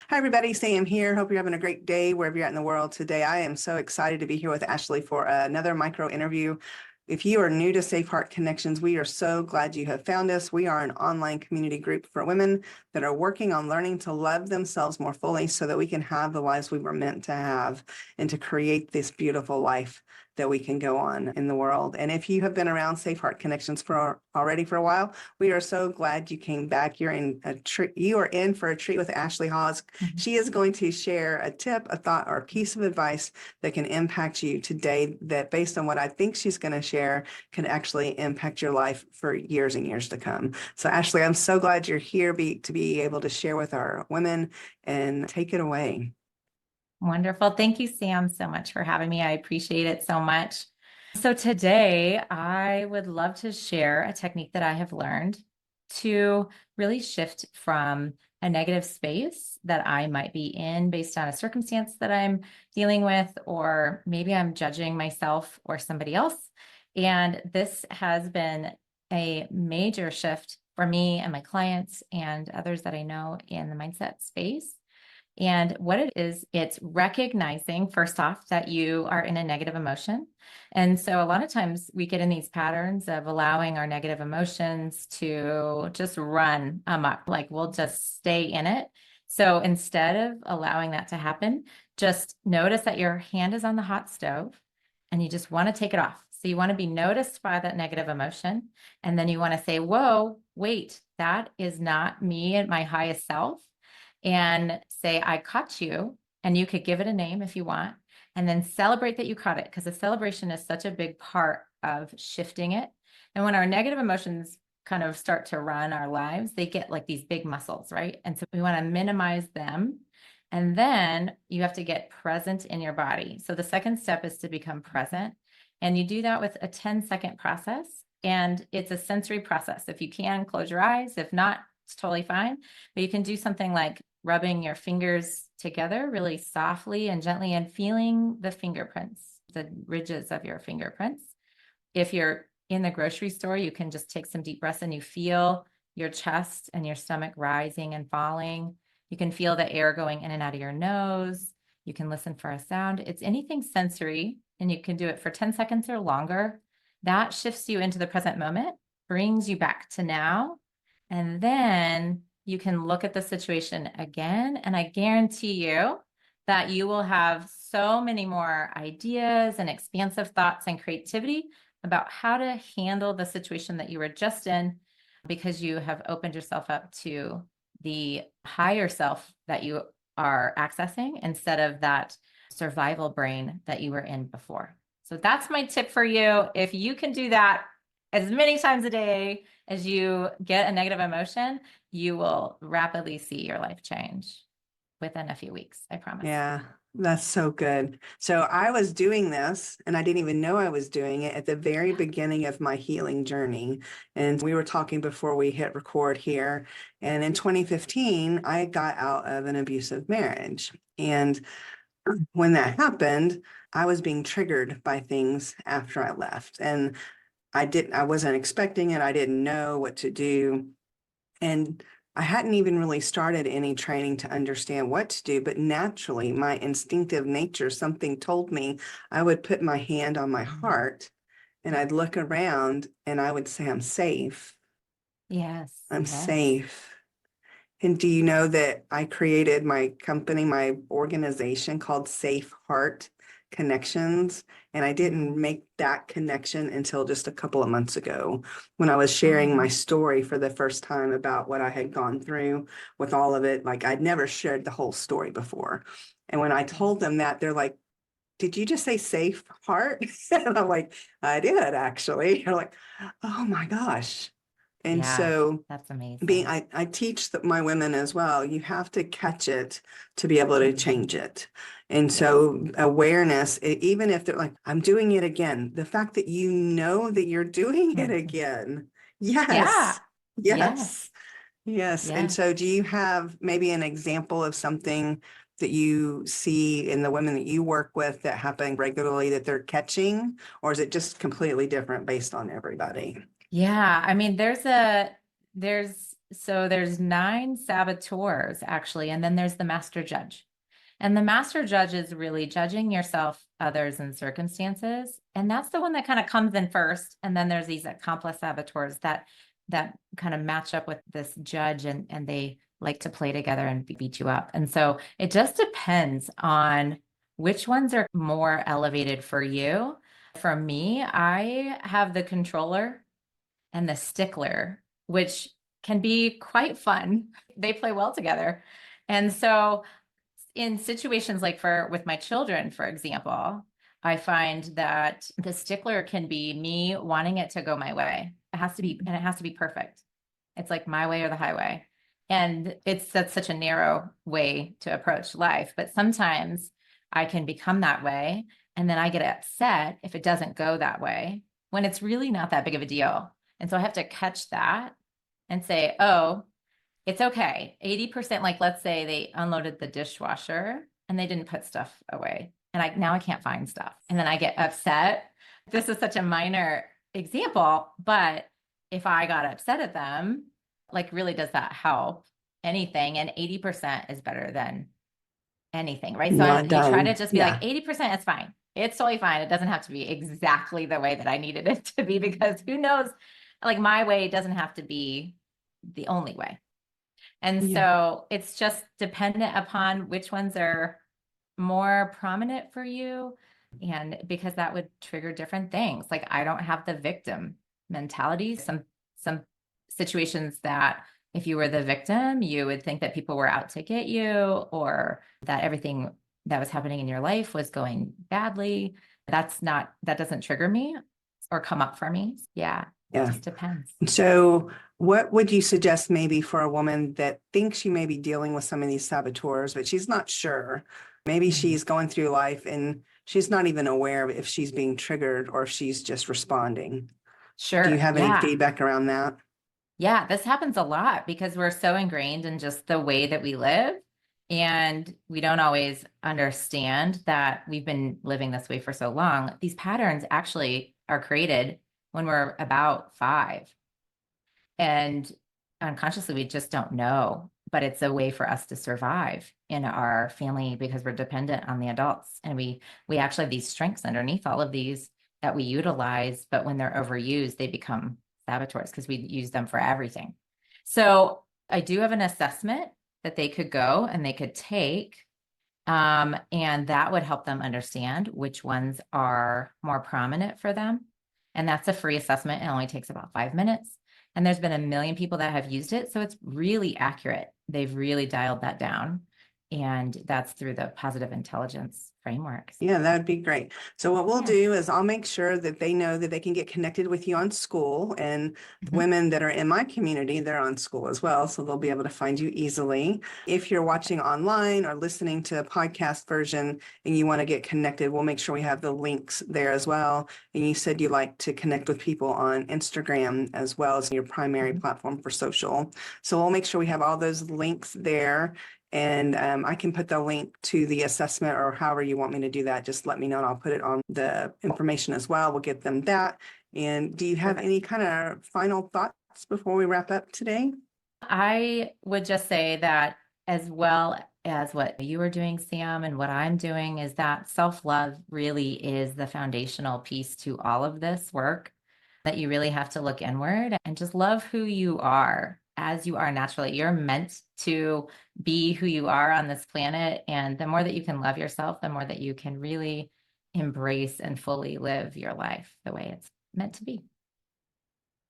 Hi, everybody. Sam here. Hope you're having a great day wherever you're at in the world today. I am so excited to be here with Ashley for another micro interview. If you are new to Safe Heart Connections, we are so glad you have found us. We are an online community group for women that are working on learning to love themselves more fully so that we can have the lives we were meant to have and to create this beautiful life that we can go on in the world. And if you have been around Safe Heart Connections for already for a while, we are so glad you came back. You are in for a treat with Ashley Haas. She is going to share a tip, a thought, or a piece of advice that can impact you today that, based on what I think she's going to share, can actually impact your life for years and years to come. So Ashley, I'm so glad you're here to be able to share with our women, and take it away. Wonderful. Thank you, Sam, so much for having me. I appreciate it so much. So today I would love to share a technique that I have learned to really shift from a negative space that I might be in based on a circumstance that I'm dealing with, or maybe I'm judging myself or somebody else. And this has been a major shift for me and my clients and others that I know in the mindset space. And what it is, it's recognizing, first off, that you are in a negative emotion. And so a lot of times we get in these patterns of allowing our negative emotions to just run amok, like we'll just stay in it. So instead of allowing that to happen, just notice that your hand is on the hot stove and you just want to take it off. So you want to be noticed by that negative emotion. And then you want to say, whoa, wait, that is not me at my highest self. And say, I caught you, and you could give it a name if you want, and then celebrate that you caught it, because the celebration is such a big part of shifting it. And when our negative emotions kind of start to run our lives, they get like these big muscles, right? And so we want to minimize them. And then you have to get present in your body. So the second step is to become present. And you do that with a 10-second process. And it's a sensory process. If you can, close your eyes. If not, it's totally fine. But you can do something like rubbing your fingers together really softly and gently and feeling the fingerprints, the ridges of your fingerprints. If you're in the grocery store, you can just take some deep breaths and you feel your chest and your stomach rising and falling. You can feel the air going in and out of your nose. You can listen for a sound. It's anything sensory, and you can do it for 10 seconds or longer. That shifts you into the present moment, brings you back to now, and then you can look at the situation again. And I guarantee you that you will have so many more ideas and expansive thoughts and creativity about how to handle the situation that you were just in, because you have opened yourself up to the higher self that you are accessing instead of that survival brain that you were in before. So that's my tip for you. If you can do that as many times a day as you get a negative emotion, you will rapidly see your life change within a few weeks, I promise. Yeah, that's so good. So I was doing this, and I didn't even know I was doing it at the very beginning of my healing journey. And we were talking before we hit record here. And in 2015, I got out of an abusive marriage. And when that happened, I was being triggered by things after I left. And I wasn't expecting it. I didn't know what to do. And I hadn't even really started any training to understand what to do, but naturally, my instinctive nature, something told me I would put my hand on my heart and I'd look around and I would say, I'm safe. Yes. I'm Yes. safe. And do you know that I created my company, my organization called Safe Heart Connections? And I didn't make that connection until just a couple of months ago when I was sharing my story for the first time about what I had gone through with all of it. Like, I'd never shared the whole story before. And when I told them that, they're like, did you just say safe heart? And I'm like, I did actually. They're like, oh my gosh. And Yeah, so that's amazing. I teach my women as well. You have to catch it to be able to change it. And so awareness, even if they're like, I'm doing it again, the fact that you know that you're doing it again. Yeah. Yes. Yes. Yes. And Yeah. so do you have maybe an example of something that you see in the women that you work with that happen regularly that they're catching, or is it just completely different based on everybody? Yeah. I mean, there's So there's 9 saboteurs actually, and then there's the master judge. And the master judge is really judging yourself, others, and circumstances. And that's the one that kind of comes in first. And then there's these accomplice saboteurs that kind of match up with this judge, and they like to play together and beat you up. And so it just depends on which ones are more elevated for you. For me, I have the controller and the stickler, which can be quite fun. They play well together. And so in situations like with my children, for example, I find that the stickler can be me wanting it to go my way. It has to be, and it has to be perfect. It's like my way or the highway. And that's such a narrow way to approach life. But sometimes I can become that way. And then I get upset if it doesn't go that way when it's really not that big of a deal. And so I have to catch that and say, oh, it's okay. 80%, like let's say they unloaded the dishwasher and they didn't put stuff away. And now I can't find stuff. And then I get upset. This is such a minor example, but if I got upset at them, like really does that help anything? And 80% is better than anything, right? So Well you try to done. just be Yeah. like 80%, it's fine. It's totally fine. It doesn't have to be exactly the way that I needed it to be, because who knows, like my way doesn't have to be the only way. And Yeah. so it's just dependent upon which ones are more prominent for you. And because that would trigger different things. Like I don't have the victim mentality. Some situations that if you were the victim, you would think that people were out to get you, or that everything that was happening in your life was going badly. That doesn't trigger me or come up for me. Yeah. It Yeah. just depends. So what would you suggest maybe for a woman that thinks she may be dealing with some of these saboteurs, but she's not sure? Maybe she's going through life and she's not even aware of if she's being triggered or if she's just responding. Sure. Do you have any Yeah. feedback around that? Yeah, this happens a lot because we're so ingrained in just the way that we live. And we don't always understand that we've been living this way for so long. These patterns actually are created when we're about 5. And unconsciously, we just don't know. But it's a way for us to survive in our family because we're dependent on the adults. And we actually have these strengths underneath all of these that we utilize. But when they're overused, they become saboteurs because we use them for everything. So I do have an assessment that they could go and they could take. And that would help them understand which ones are more prominent for them. And that's a free assessment. It only takes about 5 minutes. And there's been a million people that have used it. So it's really accurate. They've really dialed that down. And that's through the positive intelligence frameworks. Yeah, that'd be great. So what we'll Yeah. do is I'll make sure that they know that they can get connected with you on school, and the Mhm. women that are in my community, they're on school as well. So they'll be able to find you easily. If you're watching online or listening to a podcast version and you want to get connected, we'll make sure we have the links there as well. And you said you like to connect with people on Instagram as well as your primary Mhm. platform for social. So we'll make sure we have all those links there. And I can put the link to the assessment or however you want me to do that. Just let me know and I'll put it on the information as well. We'll get them that. And do you have Perfect. any kind of final thoughts before we wrap up today? I would just say that, as well as what you are doing, Sam, and what I'm doing, is that self-love really is the foundational piece to all of this work, that you really have to look inward and just love who you are as you are naturally. You're meant to be who you are on this planet. And the more that you can love yourself, the more that you can really embrace and fully live your life the way it's meant to be.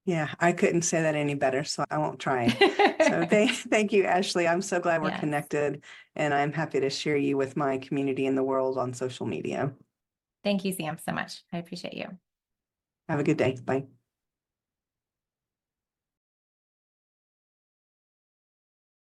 Yeah, I couldn't say that any better, so I won't try. So thank you, Ashley. I'm so glad we're Yes. connected, and I'm happy to share you with my community in the world on social media. Thank you, Sam, so much. I appreciate you. Have a good day. Bye.